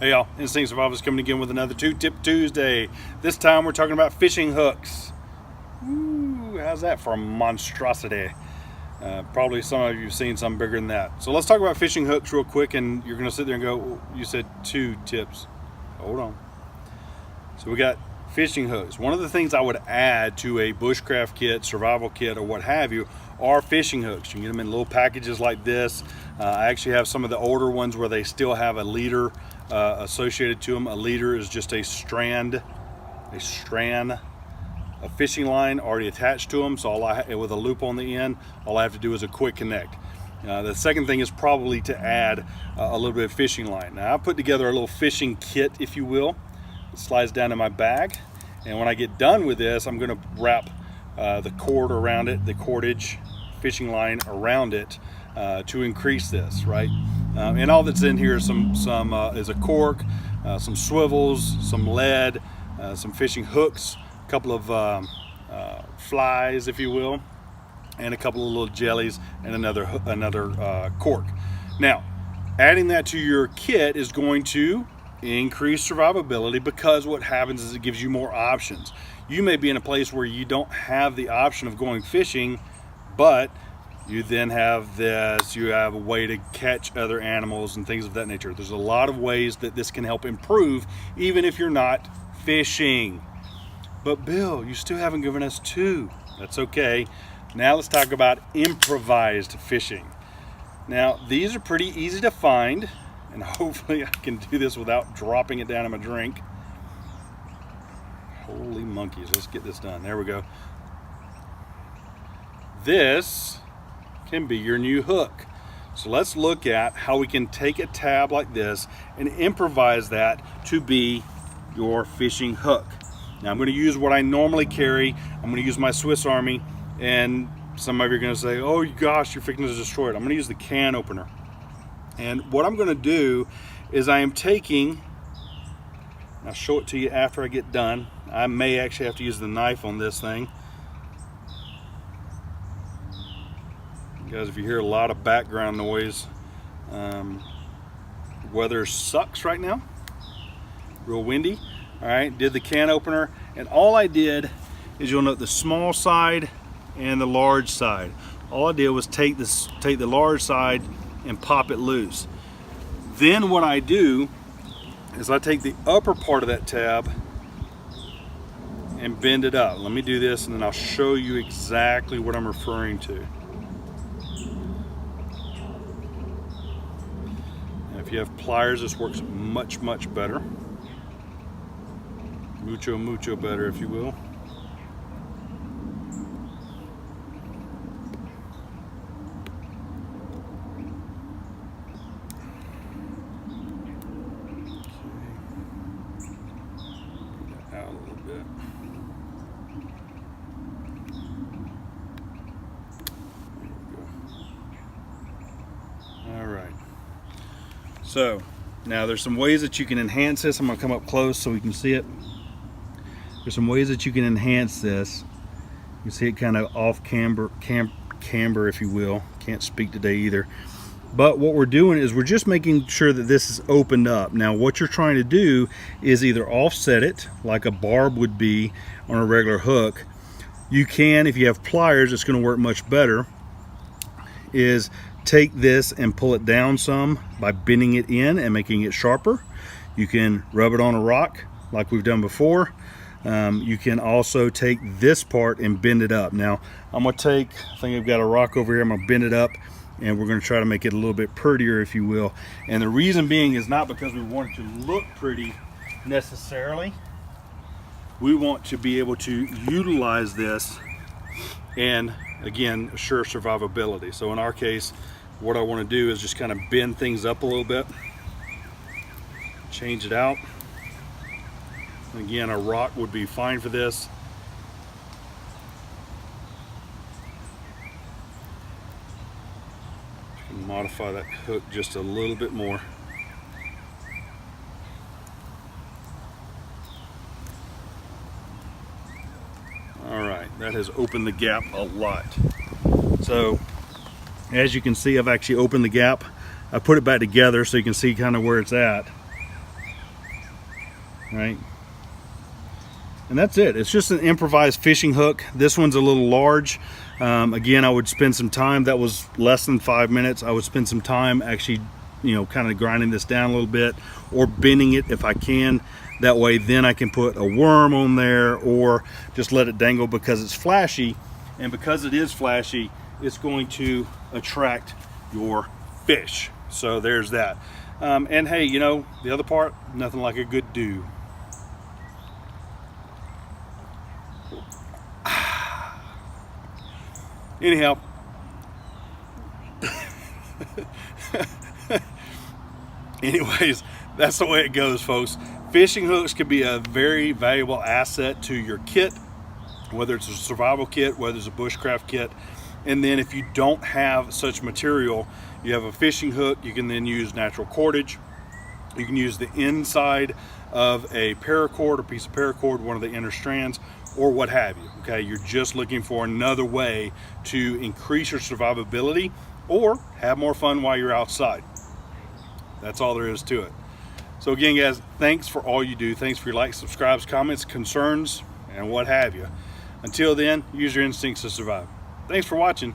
Hey y'all, Instinct Survival is coming again with another 2-Tip Tuesday. This time we're talking about fishing hooks. Ooh, how's that for a monstrosity? Probably some of you have seen something bigger than that. So let's talk about fishing hooks real quick, and you're going to sit there and go, you said 2 tips. Hold on. So we got fishing hooks. One of the things I would add to a bushcraft kit, survival kit, or what have you, are fishing hooks. You can get them in little packages like this. I actually have some of the older ones where they still have a leader associated to them. A leader is just a strand of fishing line already attached to them. So with a loop on the end, all I have to do is a quick connect. The second thing is probably to add a little bit of fishing line. Now I put together a little fishing kit, if you will. It slides down in my bag, and when I get done with this, I'm going to wrap the cord around it, the cordage fishing line around it, to increase this, right? And all that's in here is is a cork, some swivels, some lead, some fishing hooks, a couple of flies, if you will, and a couple of little jellies, and another cork. Now, adding that to your kit is going to increase survivability, because what happens is it gives you more options. You may be in a place where you don't have the option of going fishing, but you then have this, you have a way to catch other animals and things of that nature. There's a lot of ways that this can help improve, even if you're not fishing. But Bill, you still haven't given us 2. That's okay. Now let's talk about improvised fishing. Now, these are pretty easy to find, and hopefully I can do this without dropping it down in my drink. Holy monkeys, let's get this done. There we go. This can be your new hook. So let's look at how we can take a tab like this and improvise that to be your fishing hook. Now I'm going to use what I normally carry. I'm going to use my Swiss Army, and some of you are going to say, oh gosh, you're fixing to destroy it. I'm going to use the can opener. And what I'm going to do is I am taking, I'll show it to you after I get done. I may actually have to use the knife on this thing. Guys, if you hear a lot of background noise, weather sucks right now, real windy. All right, did the can opener, and all I did is, you'll note the small side and the large side. All I did was take the large side and pop it loose. Then what I do is I take the upper part of that tab and bend it up. Let me do this, and then I'll show you exactly what I'm referring to. And if you have pliers, this works much better. Mucho better, if you will. Out a little bit. All right. So now there's some ways that you can enhance this. I'm going to come up close so we can see it. There's some ways that you can enhance this. You can see it kind of off camber, if you will. Can't speak today either. But what we're doing is we're just making sure that this is opened up. Now what you're trying to do is either offset it like a barb would be on a regular hook. You can, if you have pliers, it's going to work much better, is take this and pull it down some by bending it in and making it sharper. You can rub it on a rock like we've done before. You can also take this part and bend it up. Now I'm going to take, I think I've got a rock over here, I'm going to bend it up, and we're going to try to make it a little bit prettier, if you will. And the reason being is not because we want it to look pretty necessarily. We want to be able to utilize this and, again, assure survivability. So in our case, what I want to do is just kind of bend things up a little bit, change it out. Again, a rock would be fine for this. You can modify that hook just a little bit more. All right, that has opened the gap a lot. So as you can see, I've actually opened the gap. I put it back together so you can see kind of where it's at. right? And that's it. It's just an improvised fishing hook. This one's a little large. Again, I would spend some time. That was less than 5 minutes. I would spend some time actually, you know, kind of grinding this down a little bit, or bending it if I can. That way then I can put a worm on there, or just let it dangle, because it's flashy. And because it is flashy, it's going to attract your fish. So there's that. And hey, you know, the other part, nothing like a good dew. Anyhow, anyways, that's the way it goes, folks. Fishing hooks can be a very valuable asset to your kit, whether it's a survival kit, whether it's a bushcraft kit. And then if you don't have such material, you have a fishing hook, you can then use natural cordage. You can use the inside of a paracord, a piece of paracord, one of the inner strands, or what have you. Okay, you're just looking for another way to increase your survivability or have more fun while you're outside. That's all there is to it. So again, guys, thanks for all you do. Thanks for your likes, subscribes, comments, concerns, and what have you. Until then, use your instincts to survive. Thanks for watching.